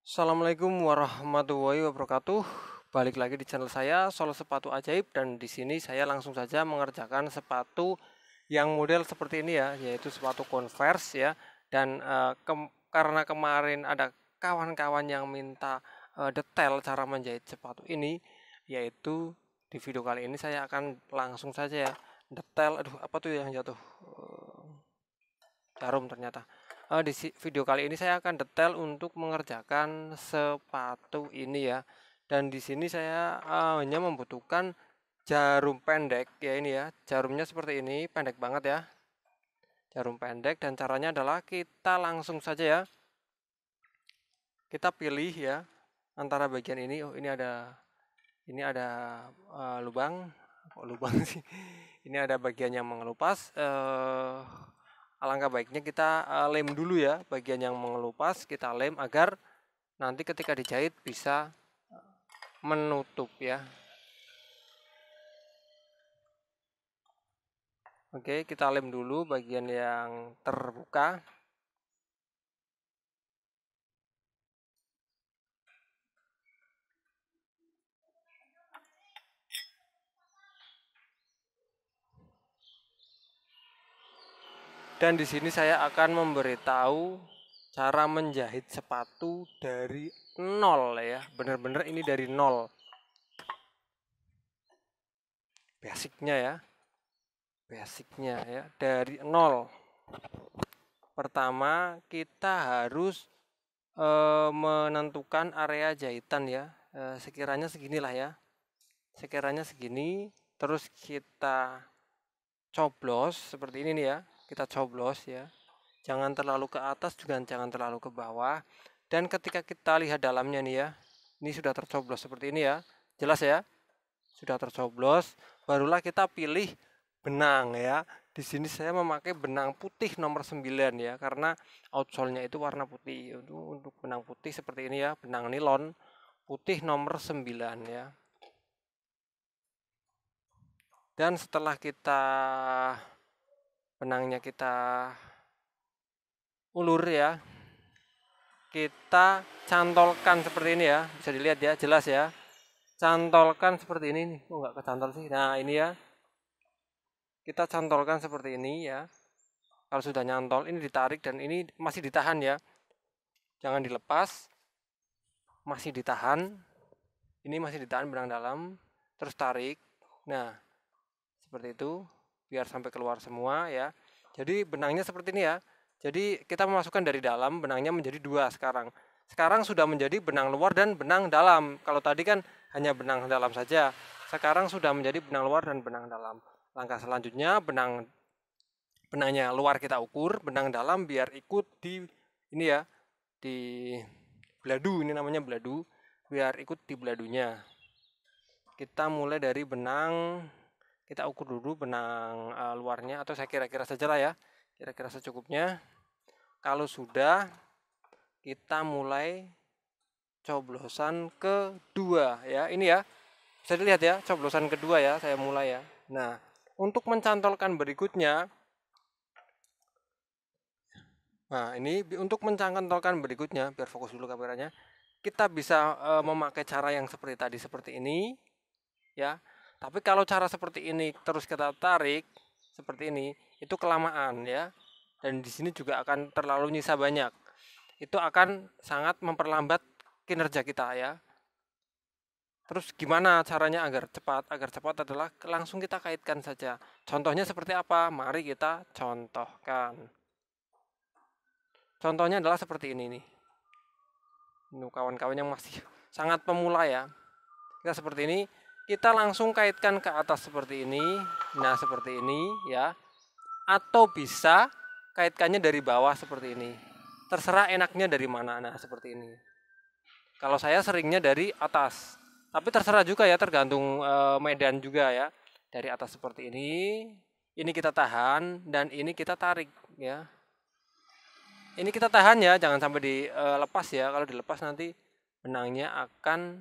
Assalamualaikum warahmatullahi wabarakatuh. Balik lagi di channel saya Soal Sepatu Ajaib, dan di sini saya langsung saja mengerjakan sepatu yang model seperti ini ya, yaitu sepatu Converse ya. Dan karena kemarin ada kawan-kawan yang minta detail cara menjahit sepatu ini, yaitu di video kali ini saya akan langsung saja ya detail. Aduh, apa tuh yang jatuh? Jarum ternyata. Di video kali ini saya akan detail untuk mengerjakan sepatu ini ya. Dan di sini saya hanya membutuhkan jarum pendek ya, ini ya. Jarumnya seperti ini, pendek banget ya. Jarum pendek, dan caranya adalah kita langsung saja ya. Kita pilih ya antara bagian ini. Oh, ini ada lubang. Kok lubang sih? Ini ada bagian yang mengelupas. Alangkah baiknya kita lem dulu ya bagian yang mengelupas, kita lem agar nanti ketika dijahit bisa menutup ya. Oke, kita lem dulu bagian yang terbuka. Dan di sini saya akan memberitahu cara menjahit sepatu dari nol ya. Benar-benar ini dari nol. Basicnya ya. Basicnya ya, dari nol. Pertama, kita harus menentukan area jahitan ya. Sekiranya seginilah ya. Sekiranya segini, terus kita coblos seperti ini nih ya. Kita coblos ya. Jangan terlalu ke atas juga jangan terlalu ke bawah. Dan ketika kita lihat dalamnya nih ya, ini sudah tercoblos seperti ini ya. Jelas ya? Sudah tercoblos, barulah kita pilih benang ya. Di sini saya memakai benang putih nomor 9 ya, karena outsole-nya itu warna putih. Untuk benang putih seperti ini ya, benang nilon putih nomor 9 ya. Dan setelah benangnya kita ulur ya, kita cantolkan seperti ini ya. Bisa dilihat ya, jelas ya. Cantolkan seperti ini nih. Oh, nggak kecantol sih. Nah, ini ya. Kita cantolkan seperti ini ya. Kalau sudah nyantol, ini ditarik dan ini masih ditahan ya. Jangan dilepas. Masih ditahan. Ini masih ditahan benang dalam. Terus tarik. Nah, seperti itu. Biar sampai keluar semua ya. Jadi benangnya seperti ini ya. Jadi kita memasukkan dari dalam, benangnya menjadi dua sekarang. Sekarang sudah menjadi benang luar dan benang dalam. Kalau tadi kan hanya benang dalam saja. Sekarang sudah menjadi benang luar dan benang dalam. Langkah selanjutnya, benangnya luar kita ukur, benang dalam biar ikut di ini ya, di beladu, ini namanya beladu, biar ikut di beladunya. Kita mulai dari benang, kita ukur dulu benang luarnya, atau saya kira-kira saja lah ya, kira-kira secukupnya. Kalau sudah, kita mulai coblosan kedua ya, ini ya, bisa dilihat ya, coblosan kedua ya, saya mulai ya. Nah, untuk mencantolkan berikutnya, nah ini untuk mencantolkan berikutnya, biar fokus dulu kameranya, kita bisa memakai cara yang seperti tadi, seperti ini ya. Tapi kalau cara seperti ini terus kita tarik seperti ini, itu kelamaan ya. Dan di sini juga akan terlalu nyisa banyak. Itu akan sangat memperlambat kinerja kita ya. Terus gimana caranya agar cepat? Agar cepat adalah langsung kita kaitkan saja. Contohnya seperti apa? Mari kita contohkan. Contohnya adalah seperti ini nih. Ini kawan-kawan yang masih sangat pemula ya. Kita seperti ini, kita langsung kaitkan ke atas seperti ini. Nah, seperti ini ya. Atau bisa kaitkannya dari bawah seperti ini. Terserah enaknya dari mana. Nah, seperti ini. Kalau saya seringnya dari atas. Tapi terserah juga ya, tergantung medan juga ya. Dari atas seperti ini kita tahan dan ini kita tarik ya. Ini kita tahan ya, jangan sampai dilepas ya. Kalau dilepas nanti benangnya akan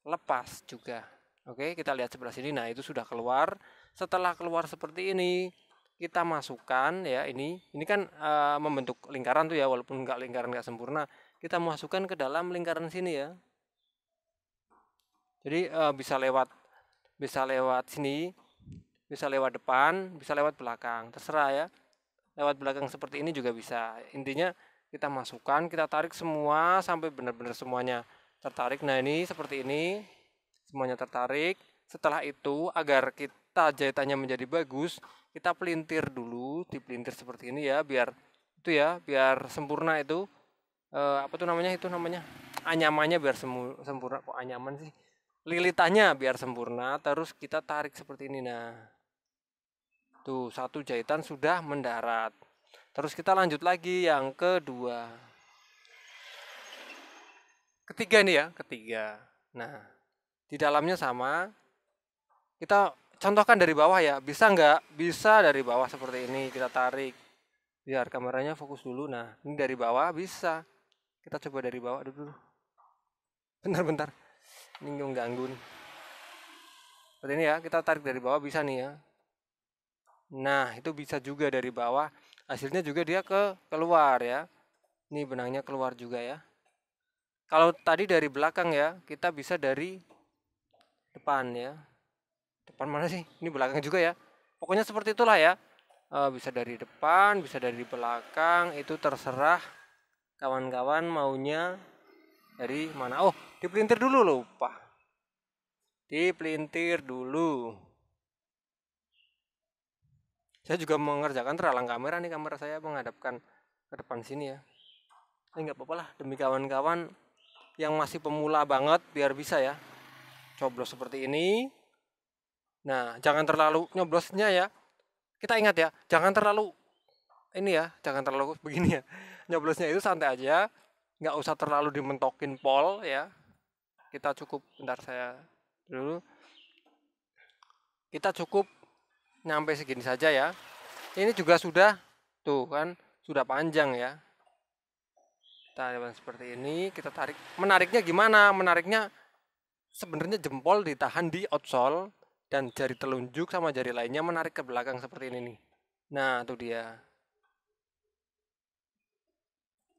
lepas juga. Oke, kita lihat sebelah sini. Nah, itu sudah keluar. Setelah keluar seperti ini, kita masukkan ya, ini kan membentuk lingkaran tuh ya, walaupun lingkaran nggak sempurna, kita masukkan ke dalam lingkaran sini ya. Jadi bisa lewat sini, bisa lewat depan, bisa lewat belakang, terserah ya. Lewat belakang seperti ini juga bisa. Intinya kita masukkan, kita tarik semua sampai benar-benar semuanya tertarik. Nah, ini seperti ini, semuanya tertarik. Setelah itu, agar kita jahitannya menjadi bagus, kita pelintir dulu, dipelintir seperti ini ya, biar sempurna itu. Apa tuh namanya? Itu namanya anyamannya biar sempurna. Kok anyaman sih? Lilitannya biar sempurna, terus kita tarik seperti ini. Nah, tuh satu jahitan sudah mendarat. Terus kita lanjut lagi yang kedua. Ketiga nih ya, ketiga. Nah, di dalamnya sama. Kita contohkan dari bawah ya. Bisa nggak? Bisa dari bawah seperti ini. Kita tarik. Biar kameranya fokus dulu. Nah, ini dari bawah bisa. Kita coba dari bawah dulu. Bentar. Ini mengganggu nih. Seperti ini ya, kita tarik dari bawah bisa nih ya. Nah, itu bisa juga dari bawah. Hasilnya juga dia keluar ya. Ini benangnya keluar juga ya. Kalau tadi dari belakang ya, kita bisa dari depan ya. Depan mana sih? Ini belakang juga ya. Pokoknya seperti itulah ya. Bisa dari depan, bisa dari belakang. Itu terserah kawan-kawan maunya dari mana. Oh, dipelintir dulu lupa. Dipelintir dulu. Saya juga mengerjakan terhalang kamera nih, kamera saya menghadapkan ke depan sini ya. Ini nggak apa-apa lah, demi kawan-kawan yang masih pemula banget biar bisa ya. Coblos seperti ini. Nah, jangan terlalu nyoblosnya ya. Kita ingat ya, jangan terlalu jangan terlalu begini ya. Nyoblosnya itu santai aja, nggak usah terlalu dimentokin pol ya. Kita cukup, bentar saya dulu. Kita cukup nyampe segini saja ya. Ini juga sudah tuh kan, sudah panjang ya. Kita seperti ini, kita tarik. Menariknya gimana? Menariknya sebenarnya jempol ditahan di outsole dan jari telunjuk sama jari lainnya menarik ke belakang seperti ini nih. Nah, itu dia.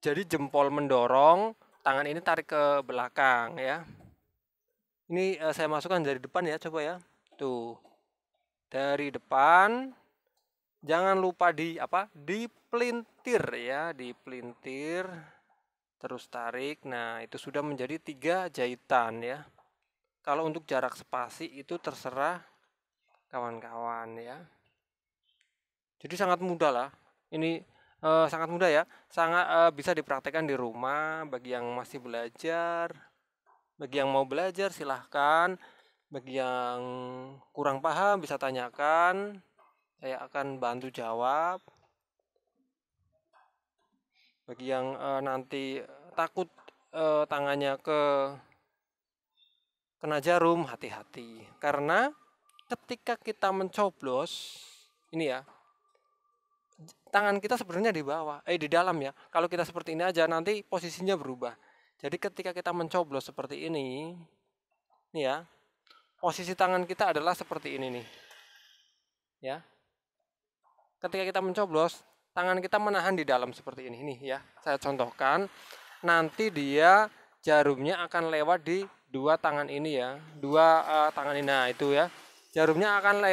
Jadi jempol mendorong, tangan ini tarik ke belakang ya. Ini saya masukkan dari depan ya, coba ya. Tuh. Dari depan. Jangan lupa dipelintir ya, dipelintir. Terus tarik. Nah, itu sudah menjadi 3 jahitan ya. Kalau untuk jarak spasi itu terserah kawan-kawan ya. Jadi sangat mudah lah. Ini sangat mudah ya. Sangat bisa dipraktekkan di rumah bagi yang masih belajar. Bagi yang mau belajar silahkan. Bagi yang kurang paham bisa tanyakan. Saya akan bantu jawab. Bagi yang nanti takut tangannya kena jarum, hati-hati. Karena ketika kita mencoblos, ini ya, tangan kita sebenarnya di bawah, di dalam ya. Kalau kita seperti ini aja nanti posisinya berubah. Jadi ketika kita mencoblos seperti ini ya, posisi tangan kita adalah seperti ini nih. Ya. Ketika kita mencoblos, tangan kita menahan di dalam seperti ini nih ya. Saya contohkan, nanti dia jarumnya akan lewat di 2 tangan ini ya. 2 tangan ini, nah itu ya. Jarumnya akan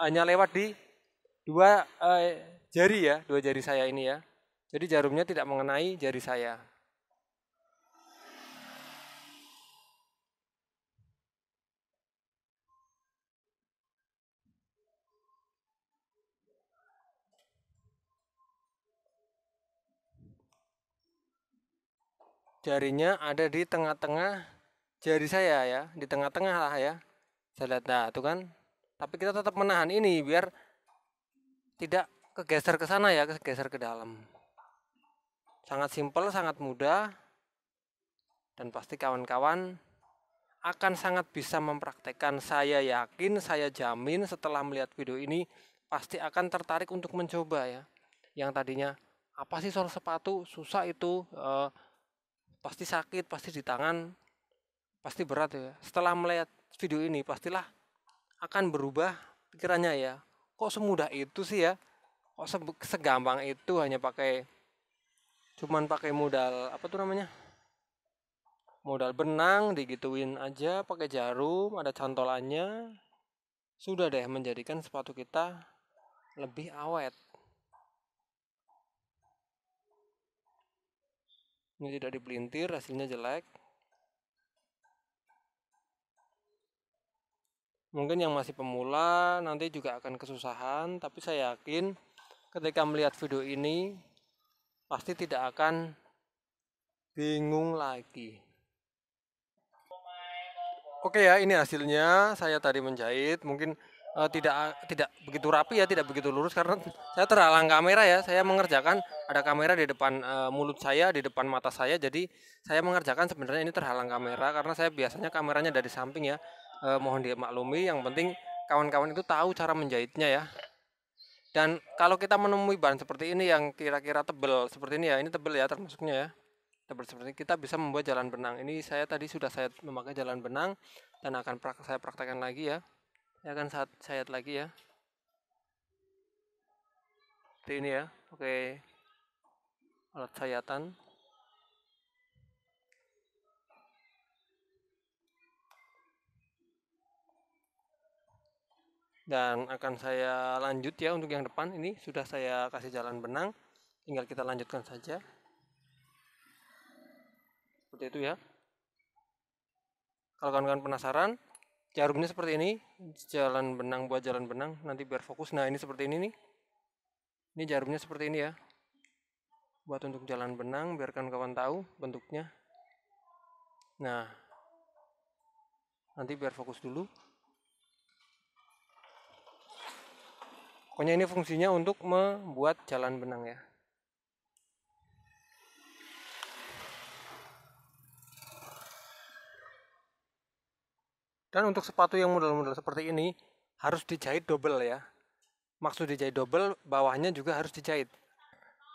hanya lewat di 2 jari ya, 2 jari saya ini ya. Jadi jarumnya tidak mengenai jari saya. Jarinya ada di tengah-tengah jari saya ya, di tengah-tengah lah ya. Saya lihat, nah itu kan. Tapi kita tetap menahan ini biar tidak kegeser ke sana ya, kegeser ke dalam. Sangat simpel, sangat mudah. Dan pasti kawan-kawan akan sangat bisa mempraktekkan. Saya yakin, saya jamin setelah melihat video ini pasti akan tertarik untuk mencoba ya. Yang tadinya apa sih soal sepatu, susah itu, pasti sakit, pasti di tangan, pasti berat ya. Setelah melihat video ini pastilah akan berubah pikirannya ya. Kok semudah itu sih ya? Kok segampang itu hanya cuman pakai modal apa tuh namanya? Modal benang digituin aja pakai jarum, ada cantolannya. Sudah deh menjadikan sepatu kita lebih awet. Ini tidak dipelintir, hasilnya jelek. Mungkin yang masih pemula nanti juga akan kesusahan, tapi saya yakin ketika melihat video ini pasti tidak akan bingung lagi. Oke ya, ini hasilnya. Saya tadi menjahit, mungkin tidak begitu rapi ya, tidak begitu lurus karena saya terhalang kamera ya. Saya mengerjakan ada kamera di depan mulut saya, di depan mata saya. Jadi saya mengerjakan sebenarnya ini terhalang kamera karena saya biasanya kameranya dari samping ya. Mohon dimaklumi. Yang penting kawan-kawan itu tahu cara menjahitnya ya. Dan kalau kita menemui bahan seperti ini yang kira-kira tebal seperti ini ya, ini tebal ya termasuknya ya. Tebal seperti ini, kita bisa membuat jalan benang. Ini saya tadi sudah saya memakai jalan benang dan akan saya praktekkan lagi ya. Saya akan sayat lagi ya. Seperti ini ya. Oke. Alat sayatan. Dan akan saya lanjut ya untuk yang depan. Ini sudah saya kasih jalan benang. Tinggal kita lanjutkan saja. Seperti itu ya. Kalau kawan-kawan penasaran, jarumnya seperti ini. Jalan benang buat jalan benang. Nanti biar fokus. Nah ini seperti ini nih. Ini jarumnya seperti ini ya. Buat untuk jalan benang, biar kawan-kawan tahu bentuknya. Nah, nanti biar fokus dulu. Pokoknya ini fungsinya untuk membuat jalan benang ya. Dan untuk sepatu yang model-model seperti ini harus dijahit double ya. Maksud dijahit double, bawahnya juga harus dijahit.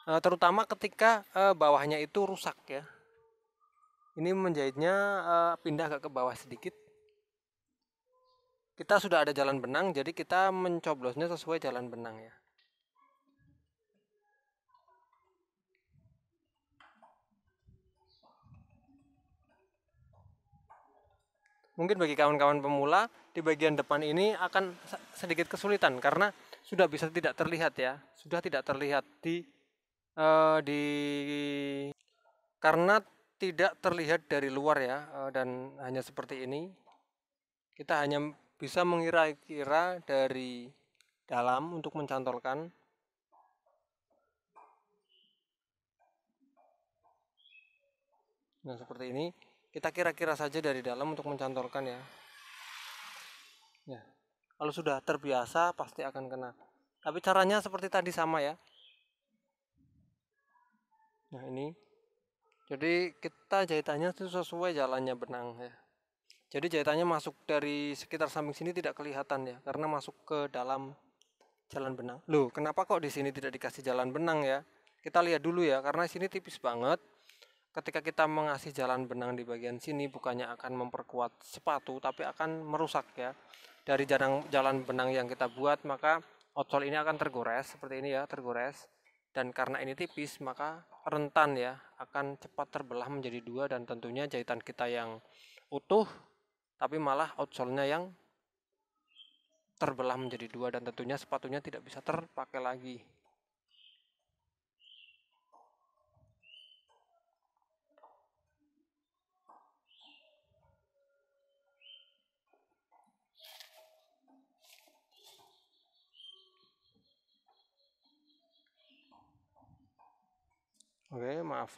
Terutama ketika bawahnya itu rusak ya. Ini menjahitnya pindah agak ke bawah sedikit. Kita sudah ada jalan benang, jadi kita mencoblosnya sesuai jalan benang ya. Mungkin bagi kawan-kawan pemula di bagian depan ini akan sedikit kesulitan karena sudah bisa tidak terlihat ya, sudah tidak terlihat di karena tidak terlihat dari luar ya, dan hanya seperti ini. Kita hanya bisa mengira-kira dari dalam untuk mencantolkan. Nah seperti ini kita kira-kira saja dari dalam untuk mencantolkan ya. Ya, kalau sudah terbiasa pasti akan kena. Tapi caranya seperti tadi sama ya. Nah ini, jadi kita jahitannya itu sesuai jalannya benang ya. Jadi jahitannya masuk dari sekitar samping sini tidak kelihatan ya, karena masuk ke dalam jalan benang. Loh, kenapa kok di sini tidak dikasih jalan benang ya? Kita lihat dulu ya, karena sini tipis banget. Ketika kita mengasih jalan benang di bagian sini, bukannya akan memperkuat sepatu, tapi akan merusak ya. Dari jalan benang yang kita buat, maka outsole ini akan tergores seperti ini ya, tergores. Dan karena ini tipis, maka rentan ya, akan cepat terbelah menjadi dua dan tentunya jahitan kita yang utuh, tapi malah outsole-nya yang terbelah menjadi dua dan tentunya sepatunya tidak bisa terpakai lagi. Oke, maaf.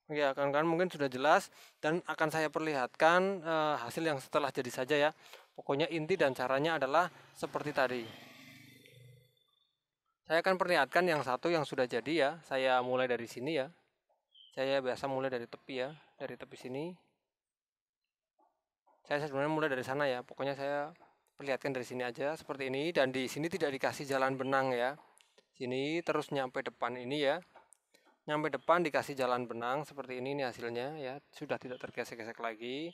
Ya, kan mungkin sudah jelas dan akan saya perlihatkan hasil yang setelah jadi saja ya. Pokoknya inti dan caranya adalah seperti tadi. Saya akan perlihatkan yang satu yang sudah jadi ya. Saya mulai dari sini ya. Saya biasa mulai dari tepi ya, dari tepi sini. Saya sebenarnya mulai dari sana ya. Pokoknya saya perlihatkan dari sini aja seperti ini dan di sini tidak dikasih jalan benang ya. Sini terus nyampe depan ini ya. Nyampe depan dikasih jalan benang seperti ini nih hasilnya ya, sudah tidak tergesek-gesek lagi.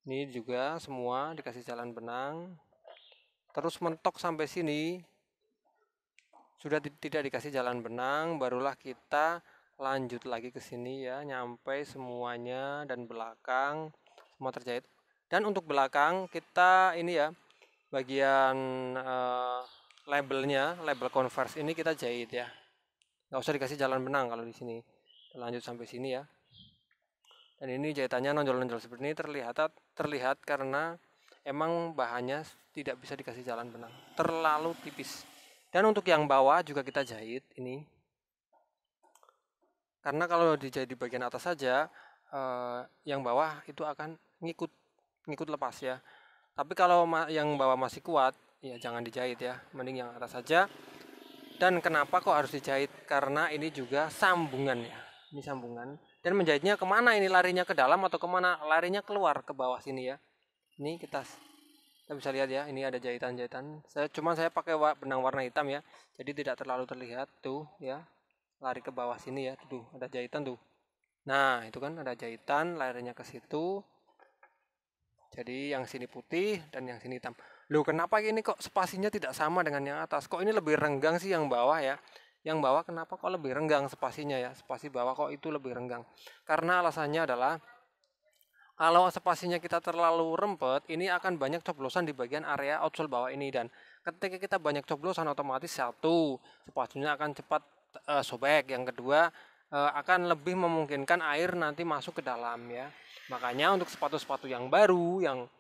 Ini juga semua dikasih jalan benang. Terus mentok sampai sini. Sudah tidak dikasih jalan benang, barulah kita lanjut lagi ke sini ya, nyampe semuanya dan belakang semua terjahit. Dan untuk belakang kita ini ya, bagian labelnya, label Converse ini kita jahit ya. Nggak usah dikasih jalan benang kalau di sini. Lanjut sampai sini ya. Dan ini jahitannya nonjol-nonjol seperti ini terlihat karena emang bahannya tidak bisa dikasih jalan benang, terlalu tipis. Dan untuk yang bawah juga kita jahit ini, karena kalau dijahit di bagian atas saja, yang bawah itu akan ngikut lepas ya. Tapi kalau yang bawah masih kuat, ya jangan dijahit ya, mending yang atas saja. Dan kenapa kok harus dijahit? Karena ini juga sambungan ya, ini sambungan. Dan menjahitnya kemana ini, larinya ke dalam atau kemana? Larinya keluar ke bawah sini ya. Ini kita bisa lihat ya, ini ada jahitan-jahitan. Saya pakai benang warna hitam ya, jadi tidak terlalu terlihat tuh ya. Lari ke bawah sini ya, tuh ada jahitan tuh. Nah itu kan ada jahitan, larinya ke situ. Jadi yang sini putih dan yang sini hitam. Loh kenapa ini kok spasinya tidak sama dengan yang atas? Kok ini lebih renggang sih yang bawah ya? Yang bawah kenapa kok lebih renggang spasinya ya? Spasi bawah kok itu lebih renggang? Karena alasannya adalah kalau spasinya kita terlalu rempet, ini akan banyak coblosan di bagian area outsole bawah ini. Dan ketika kita banyak coblosan, otomatis satu, spasinya akan cepat sobek. Yang kedua, akan lebih memungkinkan air nanti masuk ke dalam ya. Makanya untuk sepatu-sepatu yang baru, yang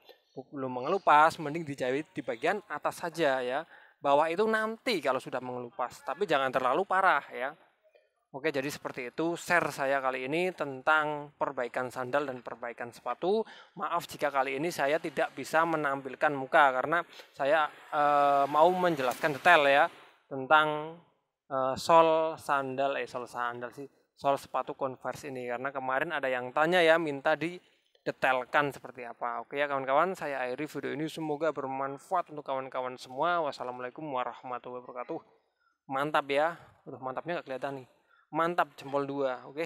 belum mengelupas, mending dijahit di bagian atas saja ya. Bawah itu nanti kalau sudah mengelupas, tapi jangan terlalu parah ya. Oke, jadi seperti itu share saya kali ini tentang perbaikan sandal dan perbaikan sepatu. Maaf jika kali ini saya tidak bisa menampilkan muka karena saya mau menjelaskan detail ya tentang sol sepatu Converse ini, karena kemarin ada yang tanya ya, minta didetailkan seperti apa. Oke ya kawan-kawan, saya akhiri video ini, semoga bermanfaat untuk kawan-kawan semua. Wassalamualaikum warahmatullahi wabarakatuh. Mantap ya, udah mantapnya nggak kelihatan nih. Mantap, jempol 2, oke.